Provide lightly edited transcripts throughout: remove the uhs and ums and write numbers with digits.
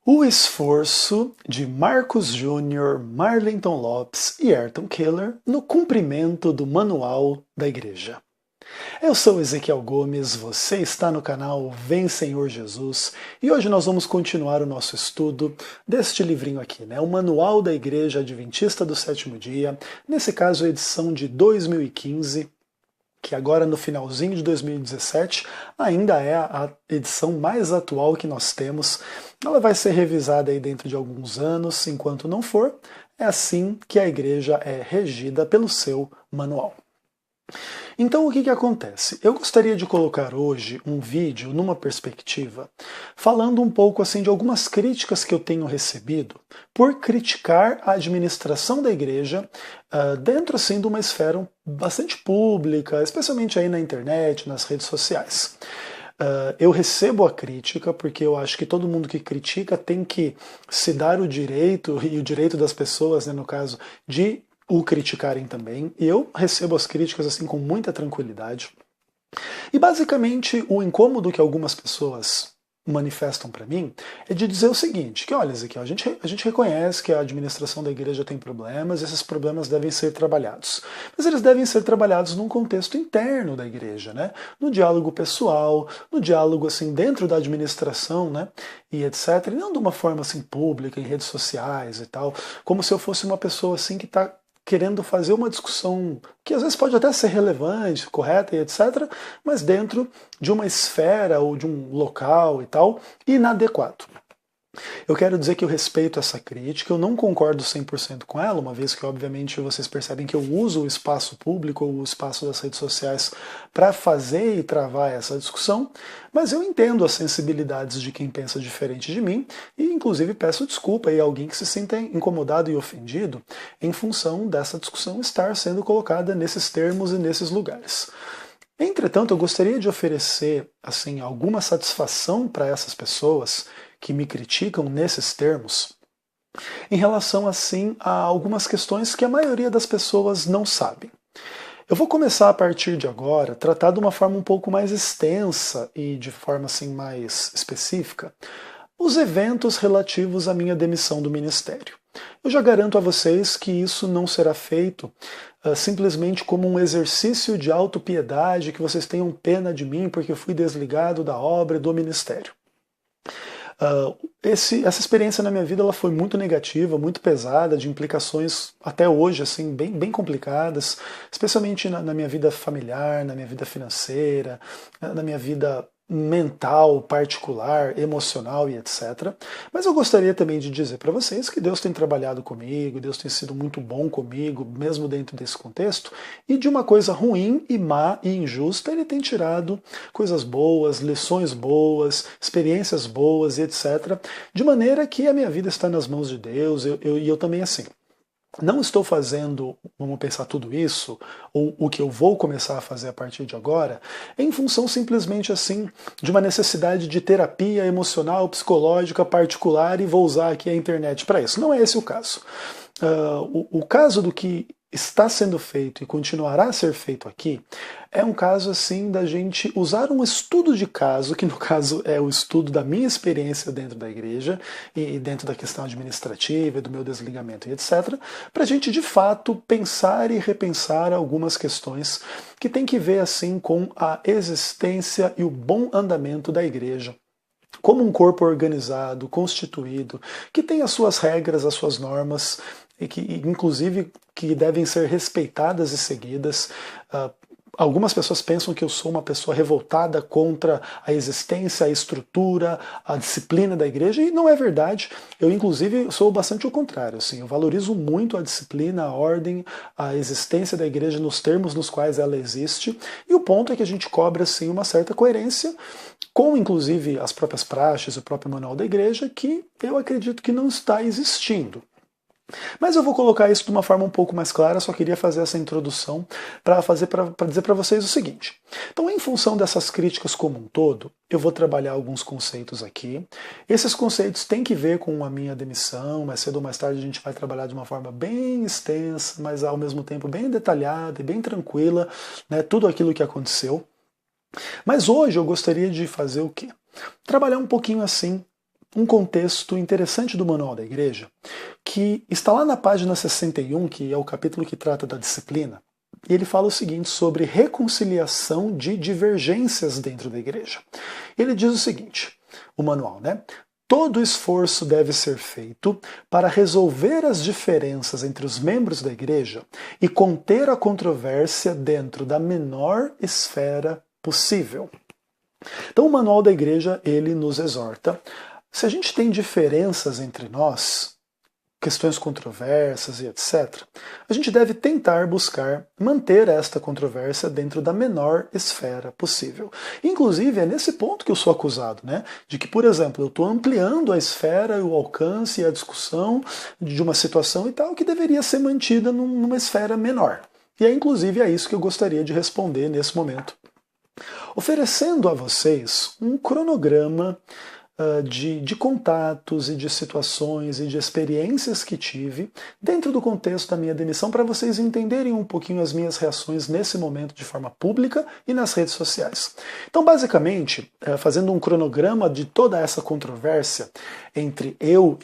O esforço de Marcos Júnior, Marlington Lopes e Ayrton Keller no cumprimento do Manual da Igreja. Eu sou Ezequiel Gomes, você está no canal Vem Senhor Jesus e hoje nós vamos continuar o nosso estudo deste livrinho aqui, o Manual da Igreja Adventista do Sétimo Dia, nesse caso a edição de 2015, que agora no finalzinho de 2017 ainda é a edição mais atual que nós temos. Ela vai ser revisada aí dentro de alguns anos, enquanto não for, é assim que a igreja é regida pelo seu manual. Então o que acontece? Eu gostaria de colocar hoje um vídeo numa perspectiva falando um pouco assim de algumas críticas que eu tenho recebido por criticar a administração da igreja dentro assim de uma esfera bastante pública, especialmente aí na internet, nas redes sociais. Eu recebo a crítica porque eu acho que todo mundo que critica tem que se dar o direito, e o direito das pessoas, no caso, de o criticarem também, e eu recebo as críticas assim com muita tranquilidade. E basicamente o incômodo que algumas pessoas manifestam para mim é de dizer o seguinte, que olha, Ezequiel, a gente reconhece que a administração da igreja tem problemas, esses problemas devem ser trabalhados. Mas eles devem ser trabalhados num contexto interno da igreja, no diálogo pessoal, no diálogo assim dentro da administração, e etc. E não de uma forma assim pública, em redes sociais e tal, como se eu fosse uma pessoa assim que está querendo fazer uma discussão que às vezes pode até ser relevante, correta e etc., mas dentro de uma esfera ou de um local e tal, inadequado. Eu quero dizer que eu respeito essa crítica, eu não concordo 100% com ela, uma vez que obviamente vocês percebem que eu uso o espaço público ou o espaço das redes sociais para fazer e travar essa discussão, mas eu entendo as sensibilidades de quem pensa diferente de mim e inclusive peço desculpa a alguém que se sinta incomodado e ofendido em função dessa discussão estar sendo colocada nesses termos e nesses lugares. Entretanto, eu gostaria de oferecer assim alguma satisfação para essas pessoas que me criticam nesses termos, em relação assim a algumas questões que a maioria das pessoas não sabem. Eu vou começar a partir de agora a tratar de uma forma um pouco mais extensa e de forma assim mais específica os eventos relativos à minha demissão do ministério. Eu já garanto a vocês que isso não será feito simplesmente como um exercício de autopiedade, que vocês tenham pena de mim porque eu fui desligado da obra e do ministério. Essa experiência na minha vida ela foi muito negativa, muito pesada, de implicações até hoje assim bem complicadas, especialmente na minha vida familiar, na minha vida financeira, na minha vida mental, particular, emocional e etc. Mas eu gostaria também de dizer para vocês que Deus tem trabalhado comigo, Deus tem sido muito bom comigo, mesmo dentro desse contexto, e de uma coisa ruim e má e injusta, ele tem tirado coisas boas, lições boas, experiências boas e etc. De maneira que a minha vida está nas mãos de Deus, e eu também assim. Não estou fazendo, vamos pensar tudo isso, ou o que eu vou começar a fazer a partir de agora, em função simplesmente assim de uma necessidade de terapia emocional, psicológica, particular, e vou usar aqui a internet para isso. Não é esse o caso. O caso do que está sendo feito e continuará a ser feito aqui é um caso assim da gente usar um estudo de caso, que no caso é o estudo da minha experiência dentro da igreja e dentro da questão administrativa, do meu desligamento e etc., para a gente de fato pensar e repensar algumas questões que tem que ver assim com a existência e o bom andamento da igreja como um corpo organizado, constituído, que tem as suas regras, as suas normas, e que inclusive que devem ser respeitadas e seguidas. Algumas pessoas pensam que eu sou uma pessoa revoltada contra a existência, a estrutura, a disciplina da igreja, e não é verdade. Eu, inclusive, sou bastante o contrário. Assim, eu valorizo muito a disciplina, a ordem, a existência da igreja nos termos nos quais ela existe, e o ponto é que a gente cobra assim, uma certa coerência com, inclusive, as próprias praxes, o próprio manual da igreja, que eu acredito que não está existindo. Mas eu vou colocar isso de uma forma um pouco mais clara, só queria fazer essa introdução para dizer para vocês o seguinte. Então, em função dessas críticas como um todo, eu vou trabalhar alguns conceitos aqui. Esses conceitos têm que ver com a minha demissão, mais cedo ou mais tarde a gente vai trabalhar de uma forma bem extensa, mas ao mesmo tempo bem detalhada e bem tranquila, tudo aquilo que aconteceu. Mas hoje eu gostaria de fazer o quê? Trabalhar um pouquinho assim um contexto interessante do Manual da Igreja, que está lá na página 61, que é o capítulo que trata da disciplina, e ele fala o seguinte sobre reconciliação de divergências dentro da igreja. Ele diz o seguinte, o manual, né? Todo esforço deve ser feito para resolver as diferenças entre os membros da igreja e conter a controvérsia dentro da menor esfera possível. Então o manual da igreja, ele nos exorta, se a gente tem diferenças entre nós, questões controversas e etc., a gente deve tentar buscar manter esta controvérsia dentro da menor esfera possível. Inclusive, é nesse ponto que eu sou acusado, né? De que, por exemplo, eu estou ampliando a esfera, o alcance e a discussão de uma situação e tal, que deveria ser mantida numa esfera menor. E é inclusive a isso que eu gostaria de responder nesse momento. Oferecendo a vocês um cronograma de contatos e de situações e de experiências que tive dentro do contexto da minha demissão para vocês entenderem um pouquinho as minhas reações nesse momento de forma pública e nas redes sociais. Então, basicamente, fazendo um cronograma de toda essa controvérsia entre eu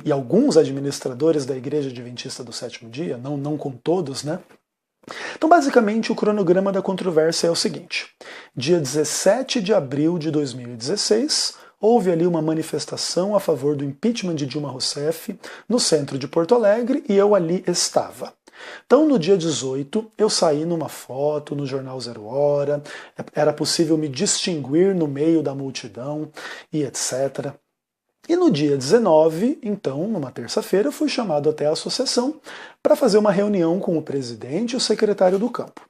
e alguns administradores da Igreja Adventista do Sétimo Dia, não com todos, né? Então, basicamente, o cronograma da controvérsia é o seguinte. Dia 17 de abril de 2016, houve ali uma manifestação a favor do impeachment de Dilma Rousseff no centro de Porto Alegre e eu ali estava. Então, no dia 18, eu saí numa foto no jornal Zero Hora, era possível me distinguir no meio da multidão e etc. E no dia 19, então, numa terça-feira, eu fui chamado até a associação para fazer uma reunião com o presidente e o secretário do campo.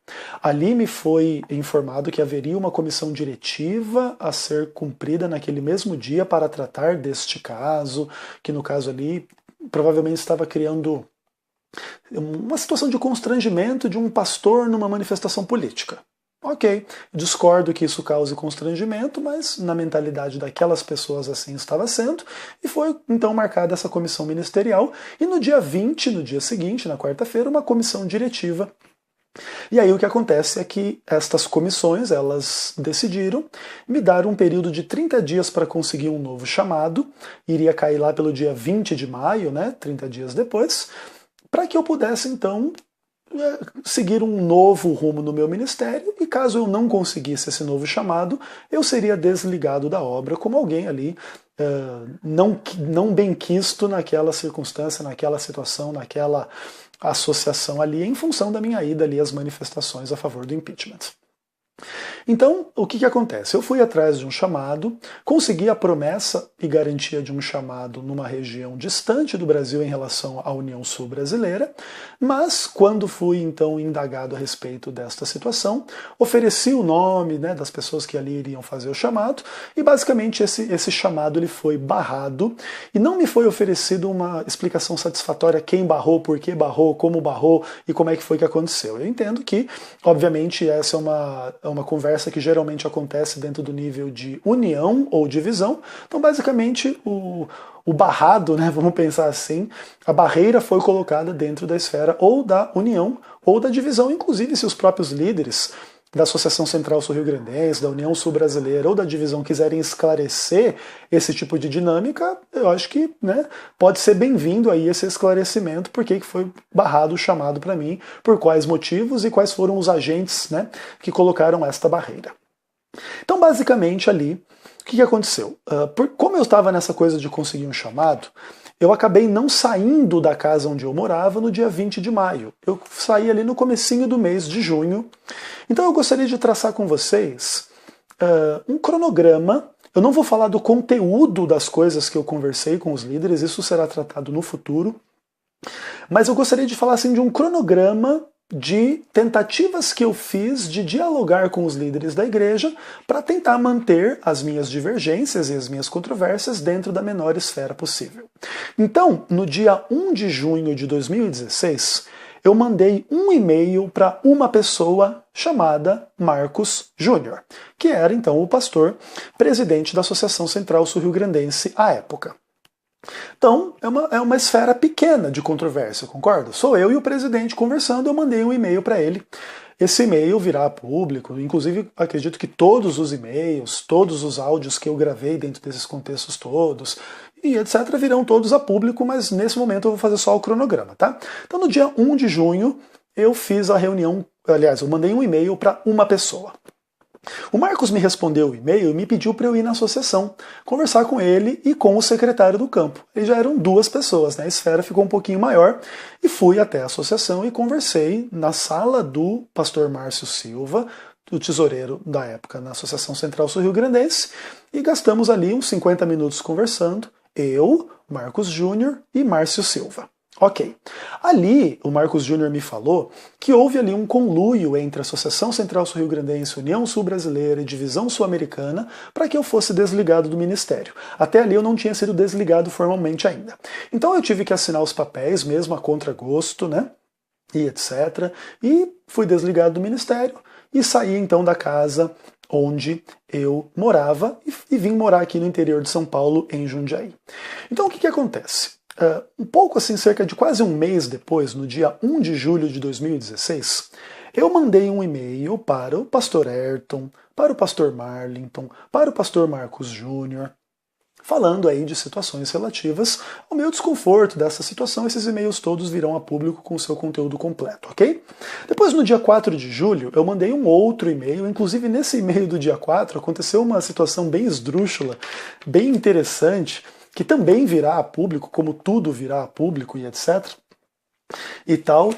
Ali me foi informado que haveria uma comissão diretiva a ser cumprida naquele mesmo dia para tratar deste caso, que no caso ali provavelmente estava criando uma situação de constrangimento de um pastor numa manifestação política. Ok, discordo que isso cause constrangimento, mas na mentalidade daquelas pessoas assim estava sendo, e foi então marcada essa comissão ministerial, e no dia 20, no dia seguinte, na quarta-feira, uma comissão diretiva. E aí o que acontece é que estas comissões, elas decidiram me dar um período de 30 dias para conseguir um novo chamado, iria cair lá pelo dia 20 de maio, né, 30 dias depois, para que eu pudesse então seguir um novo rumo no meu ministério, e caso eu não conseguisse esse novo chamado, eu seria desligado da obra como alguém ali não benquisto naquela circunstância, naquela situação, naquela associação ali, em função da minha ida ali às manifestações a favor do impeachment. Então, o que acontece? Eu fui atrás de um chamado, consegui a promessa e garantia de um chamado numa região distante do Brasil em relação à União Sul Brasileira, mas quando fui então indagado a respeito desta situação, ofereci o nome, né, das pessoas que ali iriam fazer o chamado, e basicamente esse chamado ele foi barrado, e não me foi oferecido uma explicação satisfatória quem barrou, por que barrou, como barrou e como é que foi que aconteceu. Eu entendo que, obviamente, essa é uma conversa que geralmente acontece dentro do nível de união ou divisão. Então, basicamente, o barrado, né, vamos pensar assim, a barreira foi colocada dentro da esfera ou da união ou da divisão. Inclusive, se os próprios líderes da Associação Central Sul-Rio-Grandense, da União Sul Brasileira ou da divisão quiserem esclarecer esse tipo de dinâmica, eu acho que, né, pode ser bem-vindo aí esse esclarecimento, por que foi barrado o chamado para mim, por quais motivos e quais foram os agentes, né, que colocaram esta barreira. Então, basicamente, ali, o que aconteceu? Como eu estava nessa coisa de conseguir um chamado, eu acabei não saindo da casa onde eu morava no dia 20 de maio. Eu saí ali no comecinho do mês de junho. Então eu gostaria de traçar com vocês um cronograma. Eu não vou falar do conteúdo das coisas que eu conversei com os líderes, isso será tratado no futuro. Mas eu gostaria de falar assim, de um cronograma de tentativas que eu fiz de dialogar com os líderes da igreja para tentar manter as minhas divergências e as minhas controvérsias dentro da menor esfera possível. Então, no dia 1 de junho de 2016, eu mandei um e-mail para uma pessoa chamada Marcos Júnior, que era então o pastor presidente da Associação Central Sul-Rio-Grandense à época. Então, é uma esfera pequena de controvérsia, concorda? Sou eu e o presidente conversando, eu mandei um e-mail para ele. Esse e-mail virá público, inclusive acredito que todos os e-mails, todos os áudios que eu gravei dentro desses contextos todos, e etc. virão todos a público, mas nesse momento eu vou fazer só o cronograma, tá? Então no dia 1 de junho eu fiz a reunião, aliás, eu mandei um e-mail para uma pessoa. O Marcos me respondeu o e-mail e me pediu para eu ir na associação, conversar com ele e com o secretário do campo. E já eram duas pessoas, né? A esfera ficou um pouquinho maior e fui até a associação e conversei na sala do pastor Márcio Silva, do tesoureiro da época na Associação Central Sul Rio Grandense, e gastamos ali uns 50 minutos conversando, eu, Marcos Júnior e Márcio Silva. Ok. Ali, o Marcos Júnior me falou que houve ali um conluio entre a Associação Central Sul Rio Grandense, União Sul Brasileira e Divisão Sul-Americana para que eu fosse desligado do ministério. Até ali eu não tinha sido desligado formalmente ainda. Então eu tive que assinar os papéis, mesmo a contragosto, né? E etc. E fui desligado do ministério e saí então da casa onde eu morava e vim morar aqui no interior de São Paulo, em Jundiaí. Então o que acontece? Um pouco assim, cerca de quase um mês depois, no dia 1 de julho de 2016, eu mandei um e-mail para o pastor Ayrton, para o pastor Marlington, para o pastor Marcos Júnior, falando aí de situações relativas ao meu desconforto dessa situação. Esses e-mails todos virão a público com o seu conteúdo completo, ok? Depois, no dia 4 de julho, eu mandei um outro e-mail, inclusive nesse e-mail do dia 4 aconteceu uma situação bem esdrúxula, bem interessante, que também virá a público, como tudo virá a público e etc. e tal,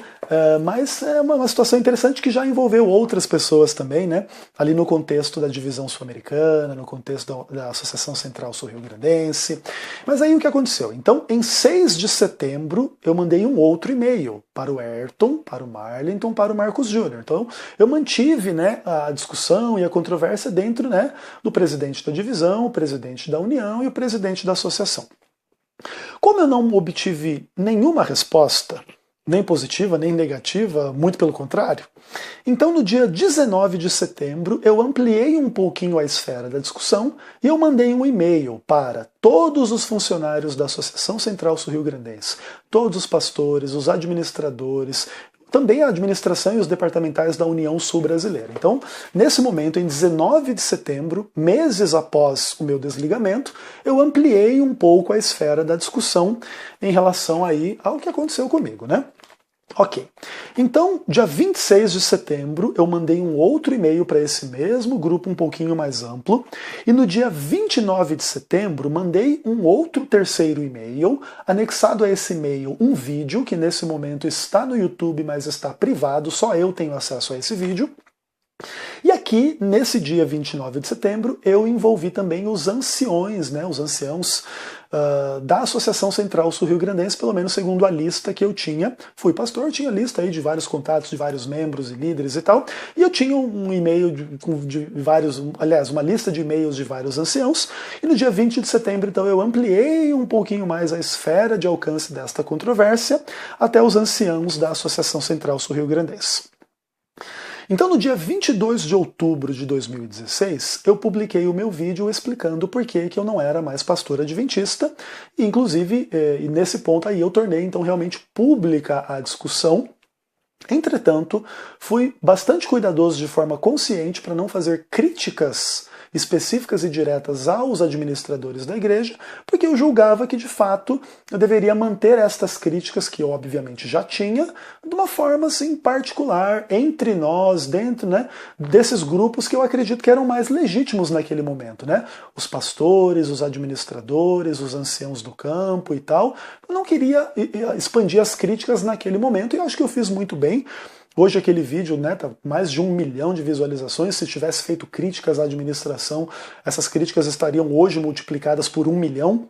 mas é uma situação interessante que já envolveu outras pessoas também, né? Ali no contexto da divisão sul-americana, no contexto da Associação Central Sul-Rio Grandense. Mas aí o que aconteceu? Então, em 6 de setembro, eu mandei um outro e-mail para o Ayrton, para o Marlington, para o Marcos Júnior. Então, eu mantive, né, a discussão e a controvérsia dentro, né, do presidente da divisão, o presidente da União e o presidente da associação. Como eu não obtive nenhuma resposta, nem positiva, nem negativa, muito pelo contrário, então no dia 19 de setembro eu ampliei um pouquinho a esfera da discussão e eu mandei um e-mail para todos os funcionários da Associação Central Sul Rio Grandense, todos os pastores, os administradores, também a administração e os departamentais da União Sul Brasileira. Então, nesse momento, em 19 de setembro, meses após o meu desligamento, eu ampliei um pouco a esfera da discussão em relação aí ao que aconteceu comigo, né? Ok. Então, dia 26 de setembro, eu mandei um outro e-mail para esse mesmo grupo um pouquinho mais amplo, e no dia 29 de setembro, mandei um outro terceiro e-mail, anexado a esse e-mail um vídeo, que nesse momento está no YouTube, mas está privado, só eu tenho acesso a esse vídeo. E aqui, nesse dia 29 de setembro, eu envolvi também os anciões, né, os anciãos da Associação Central Sul Rio Grandense, pelo menos segundo a lista que eu tinha. Fui pastor, tinha lista aí de vários contatos de vários membros e líderes e tal, e eu tinha um e-mail de vários, aliás, uma lista de e-mails de vários anciãos, e no dia 20 de setembro, então, eu ampliei um pouquinho mais a esfera de alcance desta controvérsia até os anciãos da Associação Central Sul Rio Grandense. Então, no dia 22 de outubro de 2016, eu publiquei o meu vídeo explicando por que eu não era mais pastor adventista, e inclusive, nesse ponto aí eu tornei então realmente pública a discussão. Entretanto, fui bastante cuidadoso de forma consciente para não fazer críticas específicas e diretas aos administradores da igreja, porque eu julgava que, de fato, eu deveria manter estas críticas, que eu obviamente já tinha, de uma forma assim particular, entre nós, dentro, né, desses grupos que eu acredito que eram mais legítimos naquele momento, né? Os pastores, os administradores, os anciãos do campo e tal. Eu não queria expandir as críticas naquele momento, e eu acho que eu fiz muito bem. Hoje aquele vídeo, né, tá mais de 1 milhão de visualizações. Se tivesse feito críticas à administração, essas críticas estariam hoje multiplicadas por 1 milhão.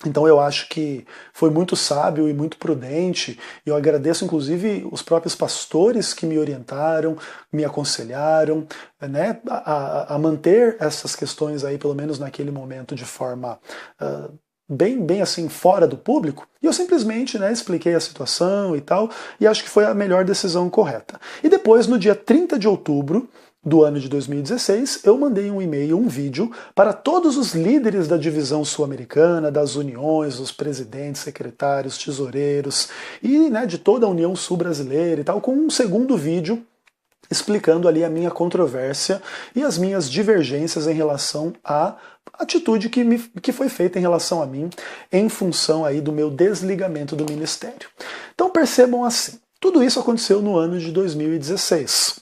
Então eu acho que foi muito sábio e muito prudente. E eu agradeço inclusive os próprios pastores que me orientaram, me aconselharam, né, a manter essas questões aí, pelo menos naquele momento, de forma bem assim, fora do público, e eu simplesmente, né, expliquei a situação e tal, e acho que foi a melhor decisão correta. E depois, no dia 30 de outubro do ano de 2016, eu mandei um e-mail, um vídeo, para todos os líderes da divisão sul-americana, das uniões, os presidentes, secretários, tesoureiros, e, né, de toda a União Sul Brasileira e tal, com um segundo vídeo explicando ali a minha controvérsia e as minhas divergências em relação à atitude que foi feita em relação a mim em função aí do meu desligamento do ministério. Então percebam assim, tudo isso aconteceu no ano de 2016.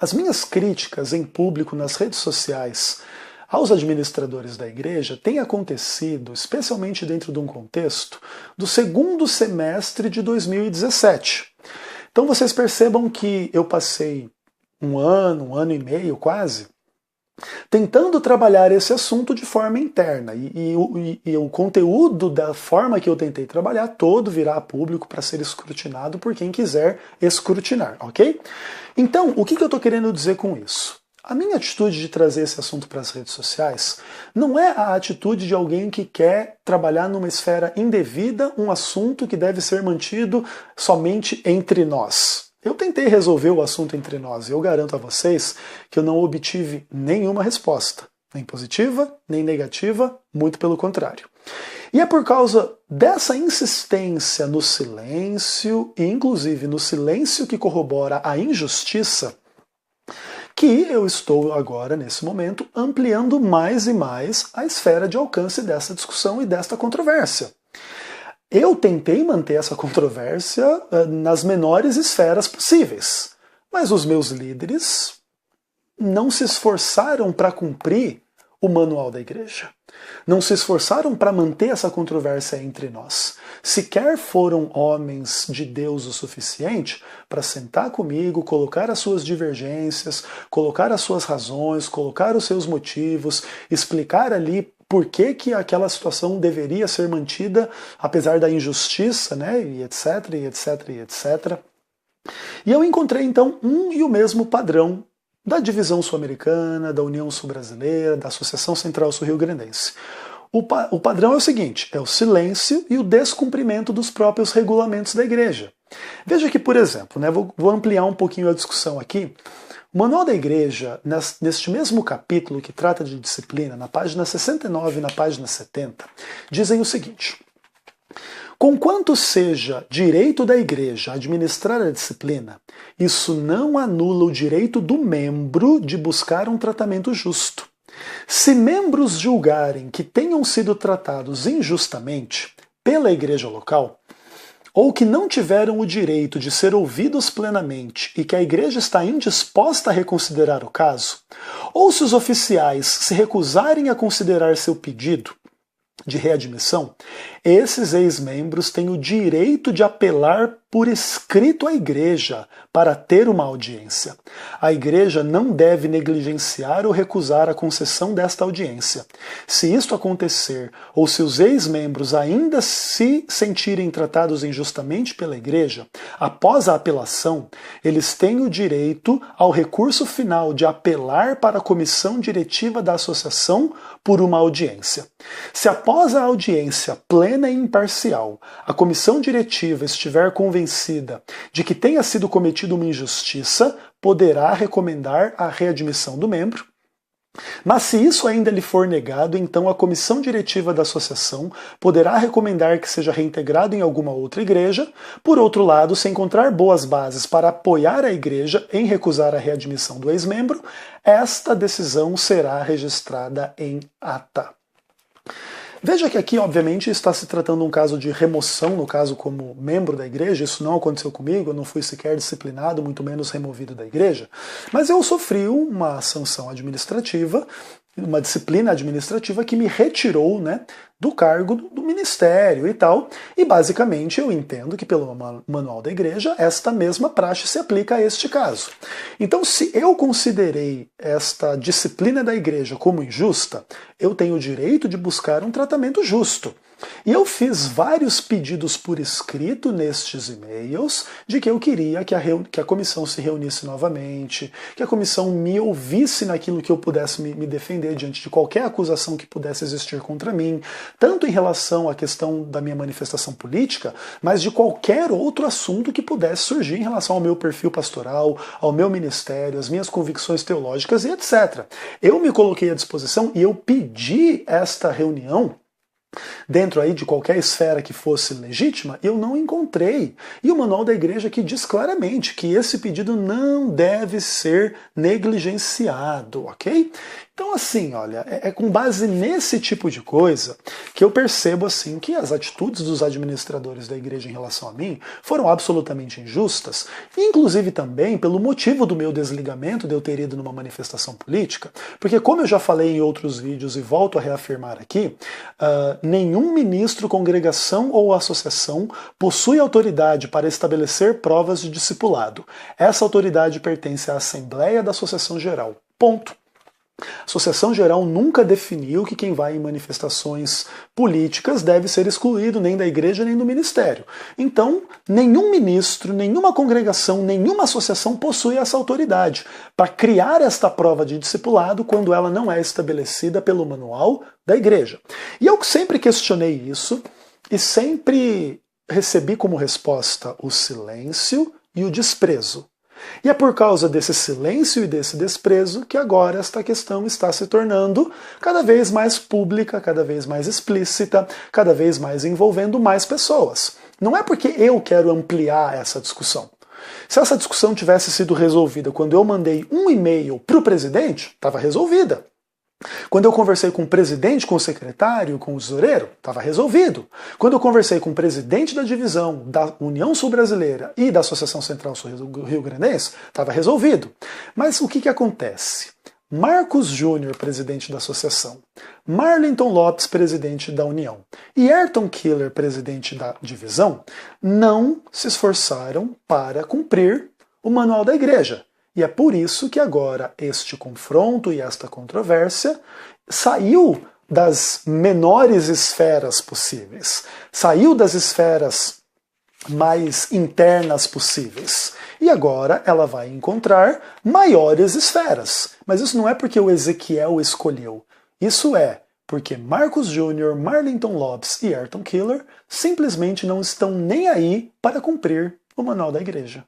As minhas críticas em público nas redes sociais aos administradores da igreja têm acontecido, especialmente dentro de um contexto, do segundo semestre de 2017. Então vocês percebam que eu passei um ano e meio quase, tentando trabalhar esse assunto de forma interna. E o conteúdo da forma que eu tentei trabalhar todo virá a público para ser escrutinado por quem quiser escrutinar, ok? Então, o que eu estou querendo dizer com isso? A minha atitude de trazer esse assunto para as redes sociais não é a atitude de alguém que quer trabalhar numa esfera indevida, um assunto que deve ser mantido somente entre nós. Eu tentei resolver o assunto entre nós e eu garanto a vocês que eu não obtive nenhuma resposta, nem positiva, nem negativa, muito pelo contrário. E é por causa dessa insistência no silêncio, e inclusive no silêncio que corrobora a injustiça, que eu estou agora, nesse momento, ampliando mais e mais a esfera de alcance dessa discussão e desta controvérsia. Eu tentei manter essa controvérsia nas menores esferas possíveis, mas os meus líderes não se esforçaram para cumprir o manual da igreja. Não se esforçaram para manter essa controvérsia entre nós. Sequer foram homens de Deus o suficiente para sentar comigo, colocar as suas divergências, colocar as suas razões, colocar os seus motivos, explicar ali por que aquela situação deveria ser mantida, apesar da injustiça, né, e etc, e etc, e etc. E eu encontrei então um e o mesmo padrão da divisão sul-americana, da União Sul-Brasileira, da Associação Central Sul-Rio-Grandense. O padrão é o seguinte, é o silêncio e o descumprimento dos próprios regulamentos da igreja. Veja que, por exemplo, né, vou ampliar um pouquinho a discussão aqui. O Manual da Igreja, neste mesmo capítulo que trata de disciplina, na página 69 e na página 70, dizem o seguinte: conquanto seja direito da igreja administrar a disciplina, isso não anula o direito do membro de buscar um tratamento justo. Se membros julgarem que tenham sido tratados injustamente pela igreja local, ou que não tiveram o direito de ser ouvidos plenamente e que a igreja está indisposta a reconsiderar o caso, ou se os oficiais se recusarem a considerar seu pedido de readmissão, esses ex-membros têm o direito de apelar por escrito à igreja para ter uma audiência. A igreja não deve negligenciar ou recusar a concessão desta audiência. Se isto acontecer, ou se os ex-membros ainda se sentirem tratados injustamente pela igreja, após a apelação, eles têm o direito ao recurso final de apelar para a comissão diretiva da associação por uma audiência. Se após a audiência plena e imparcial, a comissão diretiva estiver convencida de que tenha sido cometida uma injustiça, poderá recomendar a readmissão do membro. Mas se isso ainda lhe for negado, então a comissão diretiva da associação poderá recomendar que seja reintegrado em alguma outra igreja. Por outro lado, se encontrar boas bases para apoiar a igreja em recusar a readmissão do ex-membro, esta decisão será registrada em ata. Veja que aqui, obviamente, está se tratando de um caso de remoção, no caso como membro da igreja. Isso não aconteceu comigo, eu não fui sequer disciplinado, muito menos removido da igreja. Mas eu sofri uma sanção administrativa, uma disciplina administrativa que me retirou, né, do cargo do ministério e tal. E basicamente eu entendo que pelo manual da igreja esta mesma praxe se aplica a este caso. Então, se eu considerei esta disciplina da igreja como injusta, eu tenho o direito de buscar um tratamento justo. E eu fiz vários pedidos por escrito nestes e-mails de que eu queria que a comissão se reunisse novamente, que a comissão me ouvisse naquilo que eu pudesse me defender diante de qualquer acusação que pudesse existir contra mim, tanto em relação à questão da minha manifestação política, mas de qualquer outro assunto que pudesse surgir em relação ao meu perfil pastoral, ao meu ministério, às minhas convicções teológicas e etc. Eu me coloquei à disposição e eu pedi esta reunião dentro aí de qualquer esfera que fosse legítima, eu não encontrei. E o Manual da Igreja aqui diz claramente que esse pedido não deve ser negligenciado, ok? Então, assim, olha, é com base nesse tipo de coisa que eu percebo, assim, que as atitudes dos administradores da igreja em relação a mim foram absolutamente injustas, inclusive também pelo motivo do meu desligamento, de eu ter ido numa manifestação política, porque como eu já falei em outros vídeos e volto a reafirmar aqui, nenhum ministro, congregação ou associação possui autoridade para estabelecer provas de discipulado. Essa autoridade pertence à Assembleia da Associação Geral. Ponto. A Associação Geral nunca definiu que quem vai em manifestações políticas deve ser excluído nem da igreja nem do ministério. Então, nenhum ministro, nenhuma congregação, nenhuma associação possui essa autoridade para criar esta prova de discipulado quando ela não é estabelecida pelo manual da igreja. E eu sempre questionei isso e sempre recebi como resposta o silêncio e o desprezo. E é por causa desse silêncio e desse desprezo que agora esta questão está se tornando cada vez mais pública, cada vez mais explícita, cada vez mais envolvendo mais pessoas. Não é porque eu quero ampliar essa discussão. Se essa discussão tivesse sido resolvida quando eu mandei um e-mail para o presidente, estava resolvida. Quando eu conversei com o presidente, com o secretário, com o tesoureiro, estava resolvido. Quando eu conversei com o presidente da divisão da União Sul-Brasileira e da Associação Central Sul-Rio-Grandense, estava resolvido. Mas o que acontece? Marcos Júnior, presidente da associação, Marlington Lopes, presidente da União, e Ayrton Killer, presidente da divisão, não se esforçaram para cumprir o manual da igreja. E é por isso que agora este confronto e esta controvérsia saiu das menores esferas possíveis, saiu das esferas mais internas possíveis. E agora ela vai encontrar maiores esferas. Mas isso não é porque o Ezequiel escolheu. Isso é porque Marcos Júnior, Marlington Lopes e Ayrton Killer simplesmente não estão nem aí para cumprir o manual da igreja.